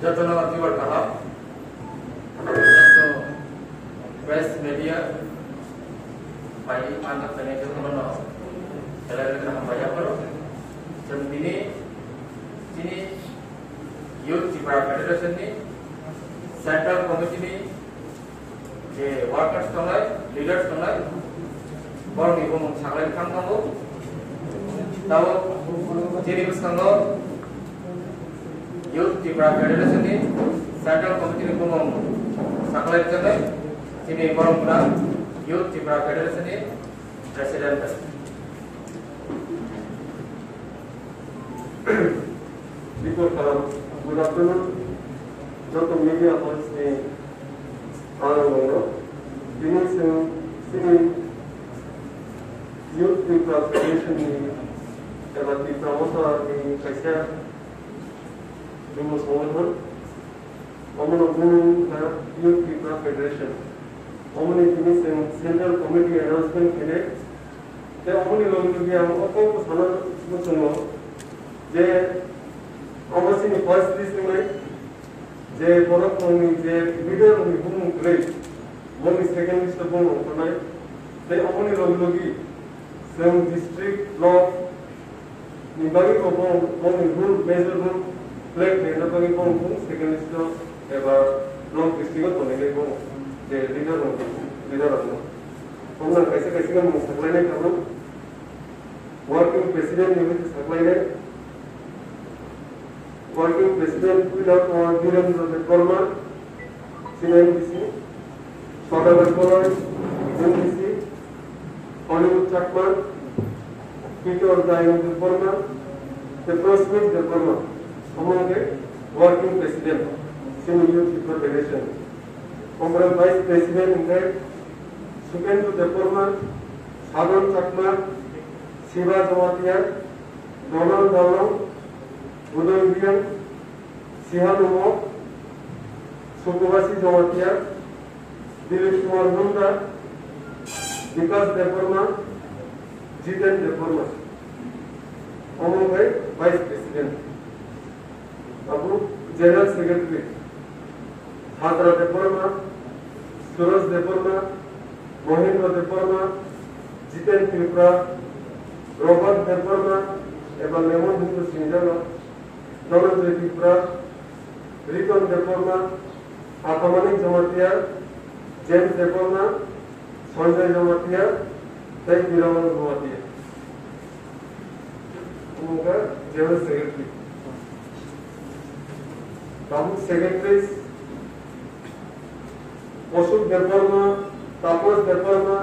যতন দিবর কাহা press media pai anak tanya itu mana kalau kita membaca perlu sebab ini youth Tripura Federation ni central committee ni je workers tongai leaders tongai baru ni bung sangat kang kamu tahu jadi bersanggo youth Tripura Federation ni central committee ni bung sangat tongai ini baru pula youth Tripura Federation ni president. Good afternoon. Joto media house ni ini sini youth Tripura Federation ni kalau di promotor ni kaisa rumus mohon youth Tripura Federation. Omni ini central committee announcement kene te omni logi dia ko sana musuno je omasi ni first list mai je borak ni je leader ni bum great bomi second list bum konai te omni logi sem district law ni bagi ko bomi rule major rule flag de na bagi bum second list eba law district ko ne bum leader aku. Kamu कैसे kan supply ने kamu working president ni supply ने working president without Virendra Devarma CNBC Soda Devarma NBC Hollywood Chakman Peter Dayan Devarma the Prosmit Devarma kamu working president Senior Youth Federation. Honorable Vice President Elect Sukendu Devarma, Sadhan Chakma, Shiva Jamatia, Donald Dawlam, Budol Bian, Sihanumo, Sukubasi Jamatia, Dilip Kumar Gunda, Vikas Devarma, Jiten Devarma. Honorable Vice President. Abu General Secretary Hadra Devarma, Suraj Devarma, Mohendra Devarma, Jiten Tripura, Robert Devarma, एवं लेमन हिंदू सिंजलो, Dhananjay Tripura, Riton Devarma, Athamani Jamatia, James Devarma, Sanjay Jamatia, Thank Viraman Jamatia. उनका General Secretary. Kamu Secretaries Ashok Devarma, Tapas Devarma,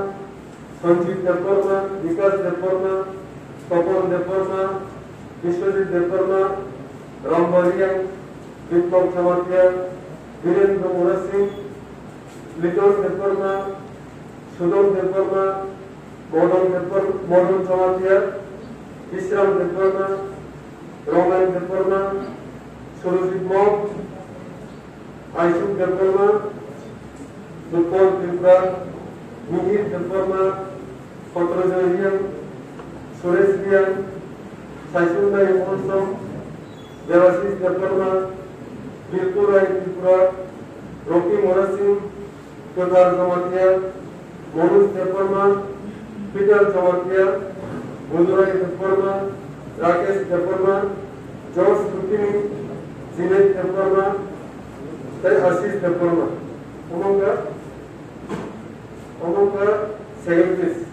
Sanjeev Devarma, Vikas Devarma, Tapan Devarma, Vishwajit Devarma, Rambariya, Vikram Chamatia, Virendra Murasi, Liton Devarma, Sudam Devarma, Modon Chamatia, Ishram Devarma, Roman Devarma, Surajit Mok, Aishuk Devarma, Dupol Tripura, Mihir Devarma, Patrajarian, Suresh Saisunda Imonsam, Devasis Devarma, Bilpurai Tripura, Rocky Morasim, Kodar Jamatia, Monus Devarma, Peter Jamatia, Budurai Devarma, Rakesh Devarma, George Lukini, Zinet Devarma, Assis Devarma. Umunga secretaries.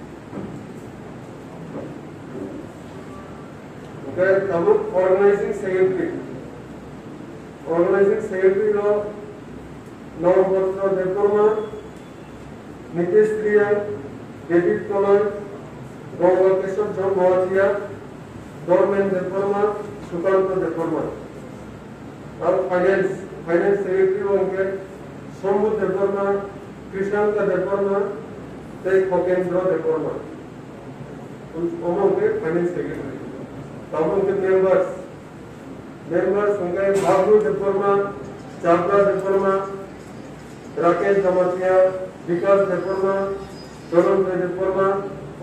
Okay, kamu organizing secretary. Organizing secretary lo Navapatra Devarma, Nitish Kriya, David Kolar, Gopalkrishna John Bhatia, Dorman Devarma, Sukanta Devarma. और finance secretary होंगे सोमू देवर्मा, कृष्णांत देवर्मा, तेज खोकेंद्र देवर्मा, उनके finance secretary. तब उनके members होंगे बाबू देवर्मा, चावला देवर्मा, राकेश जमातिया, विकास देवर्मा, धनंजय देवर्मा,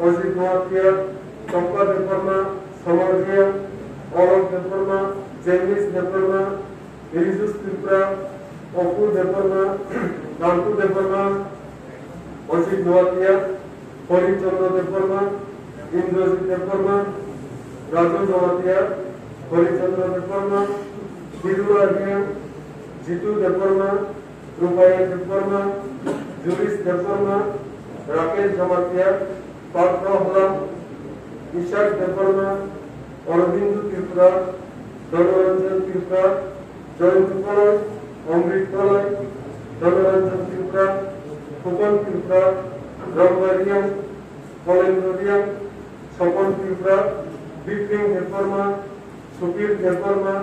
अजित महातिया, टप्पा देवर्मा, समर्जिया, औरत Debbarma, जेमिस Debbarma, Irisus Tripura, Opu Deparma, Nantu Deparma, Osit Noatia, Hori Chandra Deparma, Indrajit Deparma, Raju Noatia, Hori Chandra Deparma, Hidura Hiam, Jitu Deparma, Rupaya Deparma, Juris Deparma, Rakesh Jamatia, Patra Hula, Ishak Deparma, Arvindu Tripura, Dhanaranjan Tripura, Jayantu Palai, Amrit Palai, Dhanaranjan Tripura, Kupan Tripura, Ramvariam, Polendriam, Sopan Tripura, Biping Deparma, Supir Deparma,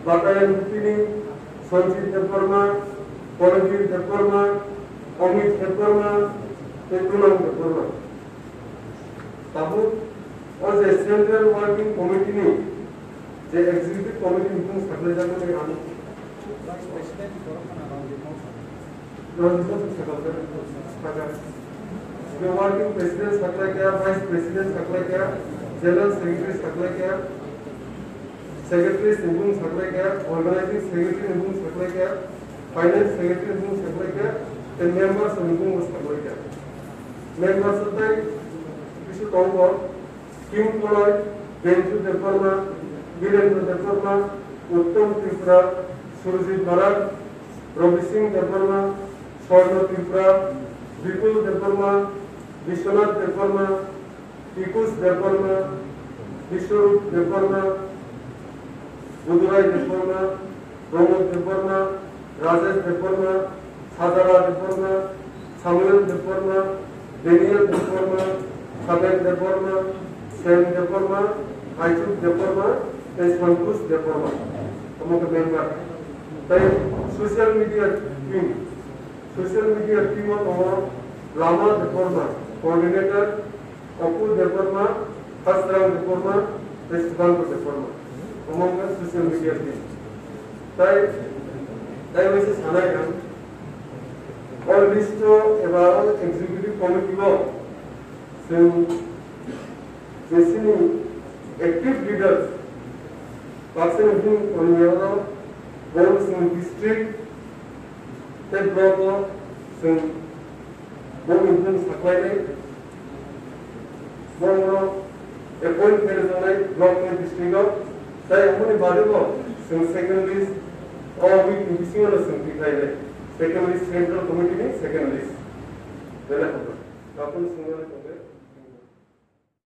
Batayan Bipini, Sanjit Deparma, Polagir Deparma, Amit Deparma, Tetunam Deparma. Tahu, और जे central working committee ने जे executive committee meeting सकले जाने में आने vice president corona around the working president सकले क्या vice president सकले क्या जनरल सेक्रेटरी सकले क्या सेक्रेटरी मीटिंग सकले क्या ऑर्गेनाइजिंग सेक्रेटरी मीटिंग सकले क्या फाइनेंस सेक्रेटरी मीटिंग सकले क्या द मेंबर्स मीटिंग सकले क्या मेंबर्स होते हैं किसी कौन को Kim Polai, Benju Deparma, Virendra Deparma, Uttam Tripura, Surjit Bharat, Ravi Singh Deparma, Swarna Tripura, Vipul Deparma, Vishwanath Deparma, Tikus Deparma, Vishwarup Deparma, Budurai Deparma, Pramod Deparma, Rajesh Deparma, Sadara Deparma, Samuel Deparma, Daniel Deparma, Saben Deparma, Sam Deparma, Aichuk Deparma, and Swankus Deparma. Among the members, the social media team of Lama Deparma, coordinator, Apu Deparma, Hasram Deparma, Estebanko Deparma. Among the social media team. They was a Sanayan, all list about executive committee law. Basically, active leaders, Pakistan on Yellow, boards in district, that block, some board in supply, board appoint personnel, block in district, they only valuable, some second list, or we can be seen as something like that. Second list, central committee, second list. Then I